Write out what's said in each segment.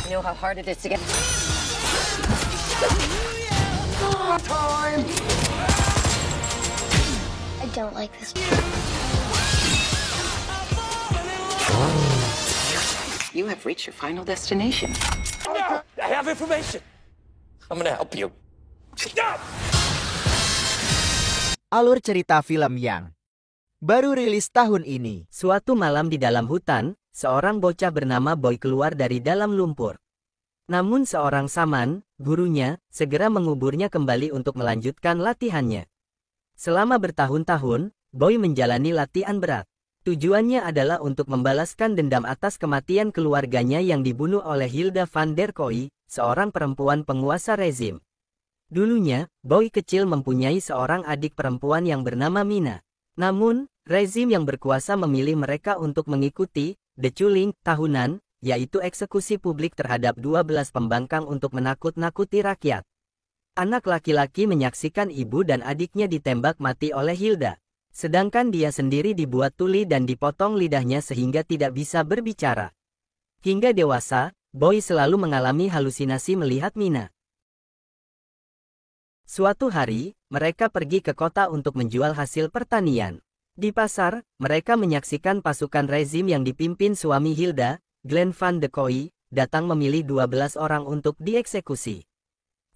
know how hard it is to get. Time. I don't like this. You have reached your final destination. No! I have information. I'm gonna help you. No! Alur cerita film yang baru rilis tahun ini. Suatu malam di dalam hutan, seorang bocah bernama Boy keluar dari dalam lumpur. Namun seorang saman, gurunya, segera menguburnya kembali untuk melanjutkan latihannya. Selama bertahun-tahun, Boy menjalani latihan berat. Tujuannya adalah untuk membalaskan dendam atas kematian keluarganya yang dibunuh oleh Hilda van der Kooi, seorang perempuan penguasa rezim. Dulunya, Boy kecil mempunyai seorang adik perempuan yang bernama Mina. Namun, rezim yang berkuasa memilih mereka untuk mengikuti deculing tahunan, yaitu eksekusi publik terhadap 12 pembangkang untuk menakut-nakuti rakyat. Anak laki-laki menyaksikan ibu dan adiknya ditembak mati oleh Hilda. Sedangkan dia sendiri dibuat tuli dan dipotong lidahnya sehingga tidak bisa berbicara. Hingga dewasa, Boy selalu mengalami halusinasi melihat Mina. Suatu hari, mereka pergi ke kota untuk menjual hasil pertanian. Di pasar, mereka menyaksikan pasukan rezim yang dipimpin suami Hilda, Glenn van der Kooi, datang memilih 12 orang untuk dieksekusi.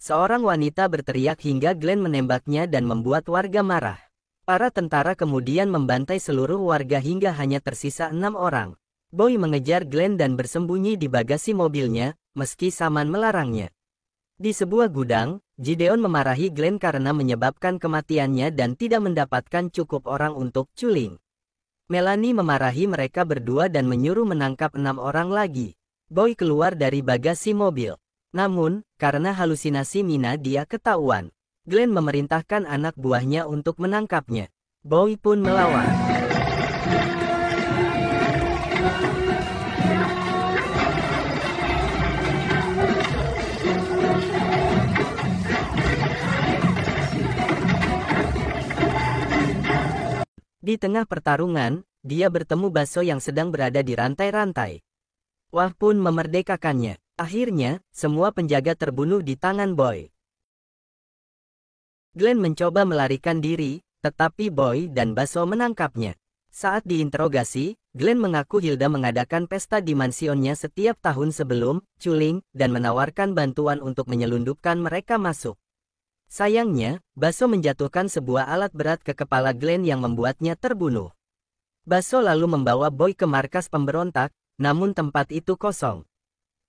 Seorang wanita berteriak hingga Glenn menembaknya dan membuat warga marah. Para tentara kemudian membantai seluruh warga hingga hanya tersisa 6 orang. Boy mengejar Glenn dan bersembunyi di bagasi mobilnya, meski saman melarangnya. Di sebuah gudang, Gideon memarahi Glenn karena menyebabkan kematiannya dan tidak mendapatkan cukup orang untuk culing. Melanie memarahi mereka berdua dan menyuruh menangkap 6 orang lagi. Boy keluar dari bagasi mobil. Namun, karena halusinasi Mina dia ketahuan. Glenn memerintahkan anak buahnya untuk menangkapnya. Boy pun melawan. Di tengah pertarungan, dia bertemu Baso yang sedang berada di rantai-rantai. Wah pun memerdekakannya. Akhirnya, semua penjaga terbunuh di tangan Boy. Glenn mencoba melarikan diri, tetapi Boy dan Baso menangkapnya. Saat diinterogasi, Glenn mengaku Hilda mengadakan pesta di mansionnya setiap tahun sebelum culing dan menawarkan bantuan untuk menyelundupkan mereka masuk. Sayangnya, Baso menjatuhkan sebuah alat berat ke kepala Glenn yang membuatnya terbunuh. Baso lalu membawa Boy ke markas pemberontak, namun tempat itu kosong.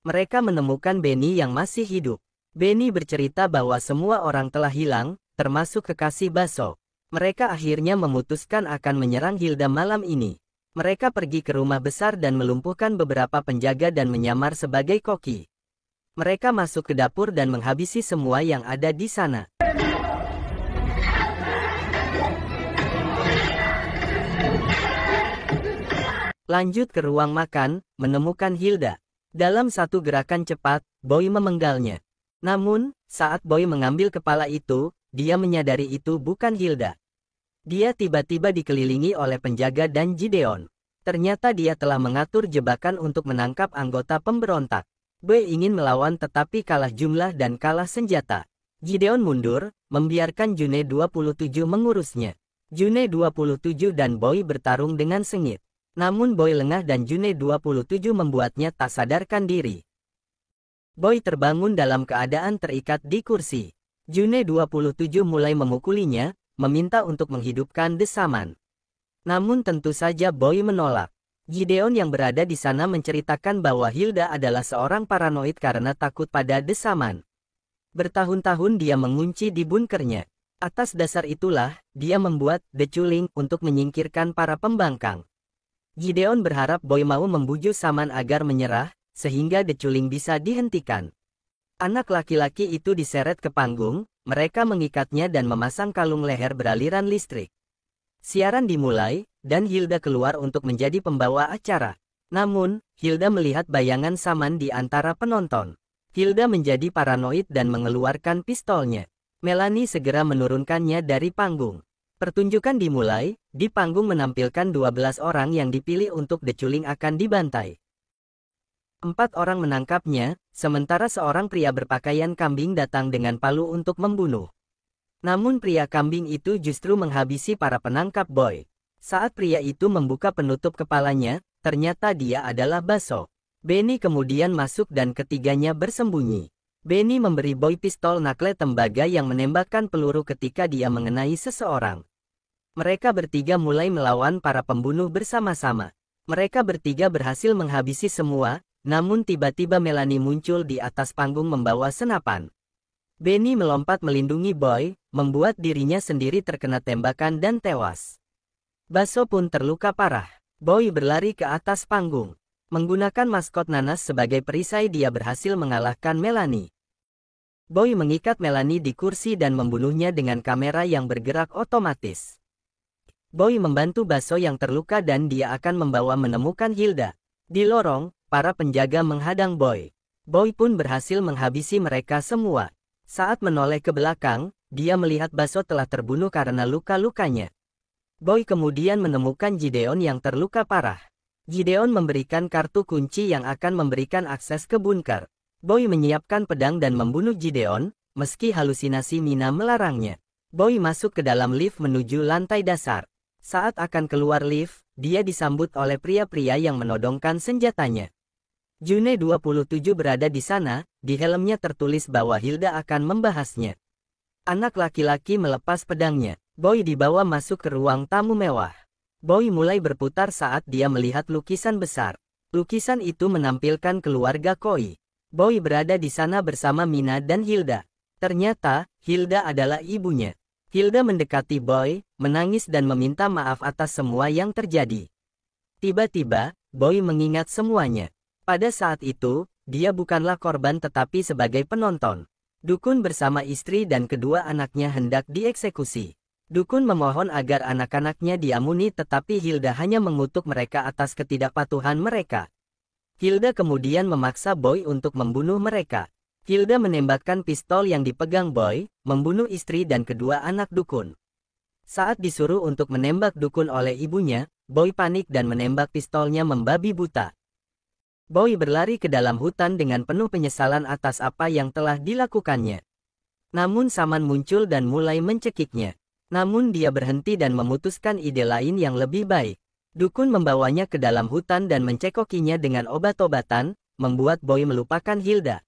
Mereka menemukan Benny yang masih hidup. Benny bercerita bahwa semua orang telah hilang, termasuk kekasih Baso. Mereka akhirnya memutuskan akan menyerang Hilda malam ini. Mereka pergi ke rumah besar dan melumpuhkan beberapa penjaga dan menyamar sebagai koki. Mereka masuk ke dapur dan menghabisi semua yang ada di sana. Lanjut ke ruang makan, menemukan Hilda. Dalam satu gerakan cepat, Boy memenggalnya. Namun, saat Boy mengambil kepala itu, dia menyadari itu bukan Hilda. Dia tiba-tiba dikelilingi oleh penjaga dan Gideon. Ternyata dia telah mengatur jebakan untuk menangkap anggota pemberontak. Boy ingin melawan tetapi kalah jumlah dan kalah senjata. Gideon mundur, membiarkan June 27 mengurusnya. June 27 dan Boy bertarung dengan sengit. Namun Boy lengah dan June 27 membuatnya tak sadarkan diri. Boy terbangun dalam keadaan terikat di kursi. June 27 mulai memukulinya, meminta untuk menghidupkan The Shaman. Namun tentu saja Boy menolak. Gideon yang berada di sana menceritakan bahwa Hilda adalah seorang paranoid karena takut pada The Shaman. Bertahun-tahun dia mengunci di bunkernya. Atas dasar itulah, dia membuat deculing untuk menyingkirkan para pembangkang. Gideon berharap Boy mau membujuk Shaman agar menyerah, sehingga deculing bisa dihentikan. Anak laki-laki itu diseret ke panggung, mereka mengikatnya dan memasang kalung leher beraliran listrik. Siaran dimulai, dan Hilda keluar untuk menjadi pembawa acara. Namun, Hilda melihat bayangan Shaman di antara penonton. Hilda menjadi paranoid dan mengeluarkan pistolnya. Melanie segera menurunkannya dari panggung. Pertunjukan dimulai, di panggung menampilkan 12 orang yang dipilih untuk deculing akan dibantai. 4 orang menangkapnya, sementara seorang pria berpakaian kambing datang dengan palu untuk membunuh. Namun pria kambing itu justru menghabisi para penangkap Boy. Saat pria itu membuka penutup kepalanya, ternyata dia adalah Baso. Benny kemudian masuk dan ketiganya bersembunyi. Benny memberi Boy pistol nakle tembaga yang menembakkan peluru ketika dia mengenai seseorang. Mereka bertiga mulai melawan para pembunuh bersama-sama. Mereka bertiga berhasil menghabisi semua, namun tiba-tiba Melanie muncul di atas panggung membawa senapan. Benny melompat melindungi Boy, membuat dirinya sendiri terkena tembakan dan tewas. Baso pun terluka parah. Boy berlari ke atas panggung. Menggunakan maskot nanas sebagai perisai dia berhasil mengalahkan Melanie. Boy mengikat Melanie di kursi dan membunuhnya dengan kamera yang bergerak otomatis. Boy membantu Baso yang terluka dan dia akan membawa menemukan Hilda. Di lorong, para penjaga menghadang Boy. Boy pun berhasil menghabisi mereka semua. Saat menoleh ke belakang, dia melihat Baso telah terbunuh karena luka-lukanya. Boy kemudian menemukan Gideon yang terluka parah. Gideon memberikan kartu kunci yang akan memberikan akses ke bunker. Boy menyiapkan pedang dan membunuh Gideon, meski halusinasi Mina melarangnya. Boy masuk ke dalam lift menuju lantai dasar. Saat akan keluar lift, dia disambut oleh pria-pria yang menodongkan senjatanya. June 27 berada di sana, di helmnya tertulis bahwa Hilda akan membahasnya. Anak laki-laki melepas pedangnya. Boy dibawa masuk ke ruang tamu mewah. Boy mulai berputar saat dia melihat lukisan besar. Lukisan itu menampilkan keluarga Koi. Boy berada di sana bersama Mina dan Hilda. Ternyata, Hilda adalah ibunya. Hilda mendekati Boy, menangis dan meminta maaf atas semua yang terjadi. Tiba-tiba, Boy mengingat semuanya. Pada saat itu, dia bukanlah korban tetapi sebagai penonton. Dukun bersama istri dan kedua anaknya hendak dieksekusi. Dukun memohon agar anak-anaknya diampuni tetapi Hilda hanya mengutuk mereka atas ketidakpatuhan mereka. Hilda kemudian memaksa Boy untuk membunuh mereka. Hilda menembakkan pistol yang dipegang Boy, membunuh istri dan kedua anak dukun. Saat disuruh untuk menembak dukun oleh ibunya, Boy panik dan menembak pistolnya membabi buta. Boy berlari ke dalam hutan dengan penuh penyesalan atas apa yang telah dilakukannya. Namun Saman muncul dan mulai mencekiknya. Namun dia berhenti dan memutuskan ide lain yang lebih baik. Dukun membawanya ke dalam hutan dan mencekokinya dengan obat-obatan, membuat Boy melupakan Hilda.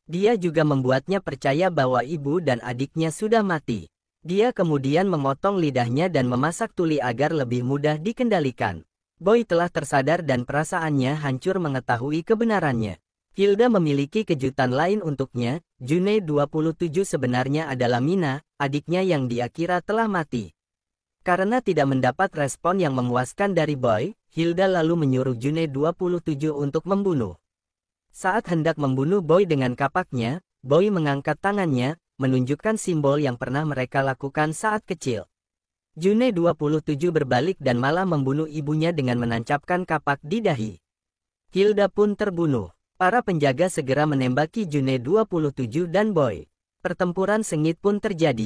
Dia juga membuatnya percaya bahwa ibu dan adiknya sudah mati. Dia kemudian memotong lidahnya dan memasak tuli agar lebih mudah dikendalikan. Boy telah tersadar dan perasaannya hancur mengetahui kebenarannya. Hilda memiliki kejutan lain untuknya. June 27 sebenarnya adalah Mina, adiknya yang dia kira telah mati. Karena tidak mendapat respon yang memuaskan dari Boy, Hilda lalu menyuruh June 27 untuk membunuh. Saat hendak membunuh Boy dengan kapaknya, Boy mengangkat tangannya, menunjukkan simbol yang pernah mereka lakukan saat kecil. June 27 berbalik dan malah membunuh ibunya dengan menancapkan kapak di dahi. Hilda pun terbunuh. Para penjaga segera menembaki June 27 dan Boy. Pertempuran sengit pun terjadi.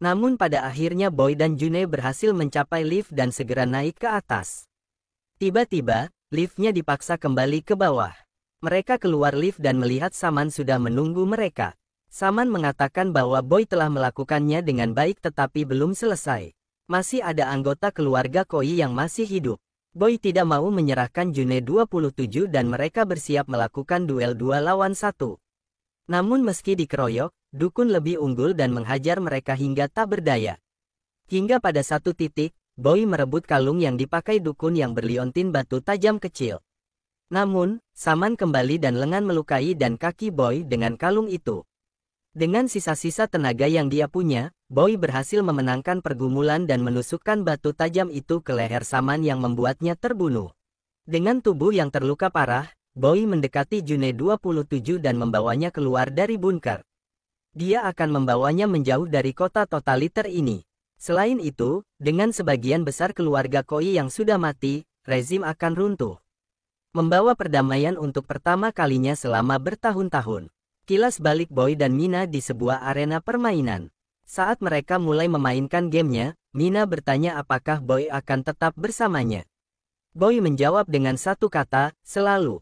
Namun pada akhirnya Boy dan June berhasil mencapai lift dan segera naik ke atas. Tiba-tiba, liftnya dipaksa kembali ke bawah. Mereka keluar lift dan melihat Saman sudah menunggu mereka. Saman mengatakan bahwa Boy telah melakukannya dengan baik tetapi belum selesai. Masih ada anggota keluarga Koi yang masih hidup. Boy tidak mau menyerahkan June 27 dan mereka bersiap melakukan duel 2 lawan 1. Namun meski dikeroyok, dukun lebih unggul dan menghajar mereka hingga tak berdaya. Hingga pada satu titik, Boy merebut kalung yang dipakai dukun yang berliontin batu tajam kecil. Namun, Saman kembali dan lengan melukai dan kaki Boy dengan kalung itu. Dengan sisa-sisa tenaga yang dia punya, Boy berhasil memenangkan pergumulan dan menusukkan batu tajam itu ke leher Saman yang membuatnya terbunuh. Dengan tubuh yang terluka parah, Boy mendekati June 27 dan membawanya keluar dari bunker. Dia akan membawanya menjauh dari kota totaliter ini. Selain itu, dengan sebagian besar keluarga Koi yang sudah mati, rezim akan runtuh. Membawa perdamaian untuk pertama kalinya selama bertahun-tahun. Kilas balik Boy dan Mina di sebuah arena permainan. Saat mereka mulai memainkan gamenya, Mina bertanya apakah Boy akan tetap bersamanya. Boy menjawab dengan satu kata, selalu.